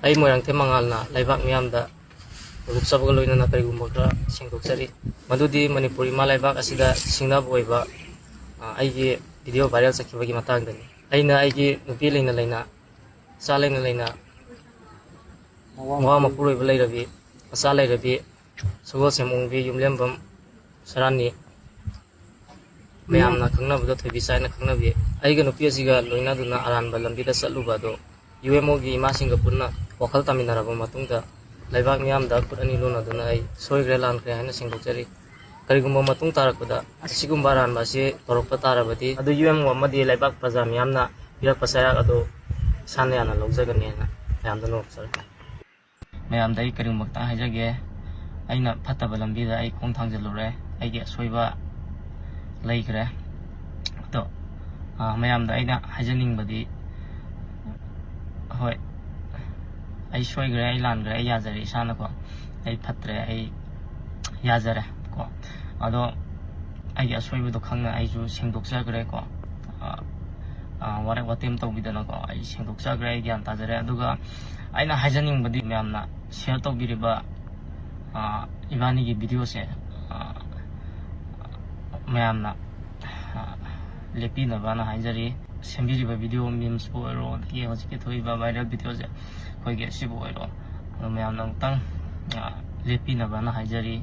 ꯑꯩ ꯃꯣꯏꯔꯥꯡꯊꯦꯝ ꯃꯉꯥꯜꯅ ꯂꯩꯕꯥꯛ ꯃꯤꯌꯥꯝꯗ ꯎꯔꯨꯛꯆꯕꯒ ꯂꯣꯏꯅꯅ ꯀꯔꯤꯒꯨꯝꯕ ꯈꯔ ꯁꯦꯡꯗꯣꯛꯆꯔꯤ ꯃꯗꯨꯗꯤ ꯃꯅꯤꯄꯨꯔ ꯏꯃꯥ ꯂꯩꯕꯥꯛ ꯑꯁꯤꯗ ꯁꯤꯡꯅꯕ ꯑꯣꯏꯕ ꯑꯩꯒꯤ ꯚꯤꯗꯤꯑꯣ ꯚꯥꯏꯔꯦꯜ ꯆꯠꯈꯤꯕꯒꯤ ꯃꯇꯥꯡꯗꯅꯤ ꯑꯩꯅ ꯑꯩꯒꯤ ꯅꯨꯄꯤ ꯂꯩꯅ ꯂꯩꯅ ꯏꯆꯥ ꯂꯩꯅ ꯂꯩꯅ ꯃꯋꯥ ꯃꯄꯨꯔꯣꯏꯕ ꯂꯩꯔꯕꯤ ꯃꯆꯥ ꯂꯩꯔꯕꯤ ꯁꯒꯣꯜꯁꯦꯝ ꯑꯣꯡꯕꯤ ꯌꯨꯝꯂꯦꯝꯕꯝ ꯁꯔꯥꯅꯤ ꯃꯌꯥꯝꯅ ꯈꯪꯅꯕꯗ ꯊꯣꯏꯕꯤ ꯆꯥꯏꯅ ꯈꯪꯅꯕꯤ ꯑꯩꯒ ꯅꯨꯄꯤ ꯑꯁꯤꯒ ꯂꯣꯏꯅꯗꯨꯅ ꯑꯔꯥꯟꯕ ꯂꯝꯕꯤꯗ ꯆꯠꯂꯨꯕ ꯑꯗꯣ UMOꯒꯤ ꯏꯃꯥꯁꯤꯡꯒ ꯄꯨꯟꯅ ꯋꯥꯈꯜ ꯇꯥꯃꯤꯟꯅꯔꯕ ꯃꯇꯨꯡꯗ ꯂꯩꯕꯥꯛ ꯃꯤꯌꯥꯝꯗ ꯈꯨꯠ ꯑꯅꯤ ꯂꯣꯟꯅꯗꯨꯅ ꯑꯩ ꯁꯣꯏꯈ꯭ꯔꯦ ꯂꯥꯟꯈ꯭ꯔꯦ ꯍꯥꯏꯅ ꯁꯦꯡꯗꯣꯛꯆꯔꯤ ꯀꯔꯤꯒꯨꯝꯕ ꯃꯇꯨꯡ ꯇꯥꯔꯛꯄꯗ ꯑꯁꯤꯒꯨꯝꯕ ꯑꯔꯥꯟꯕ ꯑꯁꯤ ꯇꯧꯔꯛꯄ ꯇꯥꯔꯕꯗꯤ ꯑꯗꯨ UMO ꯑꯃꯗꯤ ꯂꯩꯕꯥꯛ ꯄ꯭ꯔꯖꯥ ꯃꯤꯌꯥꯝꯅ ꯄꯤꯔꯛꯄ ꯆꯩꯔꯥꯛ ꯑꯗꯨ ꯏꯁꯥꯅ ꯌꯥꯝꯅ ꯂꯧꯖꯒꯅꯤ ꯍꯥꯏꯅ ꯃꯌꯥꯝꯗ ꯅꯣꯛꯆꯔꯤ ꯃꯌꯥꯝꯗ ꯑꯩ ꯀꯔꯤꯒꯨꯝꯕ ꯈꯤꯇꯪ ꯍꯥꯏꯖꯒꯦ ꯑꯩꯅ ꯐꯠꯇꯕ ꯂꯝꯕꯤꯗ ꯑꯩ ꯈꯣꯡ ꯊꯥꯡꯖꯤꯜꯂꯨꯔꯦ ꯑꯩꯒꯤ ꯑꯁꯣꯏꯕ ꯂꯩꯈ꯭ꯔꯦ ꯑꯗꯣ ꯃꯌꯥꯝꯗ ꯑꯩꯅ ꯍꯥꯏꯖꯅꯤꯡꯕꯗꯤ ꯍꯣꯏ ꯑꯩ ꯁꯣꯏꯈ꯭ꯔꯦ ꯑꯩ ꯂꯥꯟꯈ꯭ꯔꯦ ꯑꯩ ꯌꯥꯖꯔꯦ ꯏꯁꯥꯅꯀꯣ ꯑꯩ ꯐꯠꯇ꯭ꯔꯦ ꯑꯩ ꯌꯥꯖꯔꯦ ꯀꯣ ꯑꯗꯣ ꯑꯩꯒꯤ ꯑꯁꯣꯏꯕꯗꯣ ꯈꯪꯅ ꯑꯩꯁꯨ ꯁꯦꯡꯗꯣꯛꯆꯈ꯭ꯔꯦ ꯀꯣ ꯋꯥꯔꯦꯞ ꯋꯥꯇꯦꯝ ꯇꯧꯕꯤꯗꯅꯀꯣ ꯑꯩ ꯁꯦꯡꯗꯣꯛꯆꯈ꯭ꯔꯦ ꯑꯩ ꯒ꯭ꯌꯥꯟ ꯇꯥꯖꯔꯦ ꯑꯗꯨꯒ ꯑꯩꯅ ꯍꯥꯏꯖꯅꯤꯡꯕꯗꯤ ꯃꯌꯥꯝꯅ ꯁꯤꯌꯔ ꯇꯧꯕꯤꯔꯤꯕ ꯏꯕꯥꯅꯤꯒꯤ ꯚꯤꯗꯤꯑꯣꯁꯦ ꯃꯌꯥꯝꯅ ꯂꯦꯞꯄꯤꯅꯕꯅ ꯍꯥꯏꯖꯔꯤ ꯁꯦꯝꯕꯤꯔꯤꯕ ꯚꯤꯗꯤꯑꯣ ꯃꯤꯝꯁꯄꯨ ꯑꯣꯏꯔꯣ ꯑꯗꯒꯤ ꯍꯧꯖꯤꯛꯀꯤ ꯊꯣꯛꯏꯕ ꯚꯥꯏꯔꯦꯜ ꯚꯤꯗꯤꯑꯣꯁꯦ ꯑꯩꯈꯣꯏꯒꯤ ꯑꯁꯤꯕꯨ ꯑꯣꯏꯔꯣ ꯑꯗꯣ ꯃꯌꯥꯝꯅ ꯑꯃꯨꯛꯇꯪ ꯂꯦꯞꯄꯤꯅꯕꯅ ꯍꯥꯏꯖꯔꯤ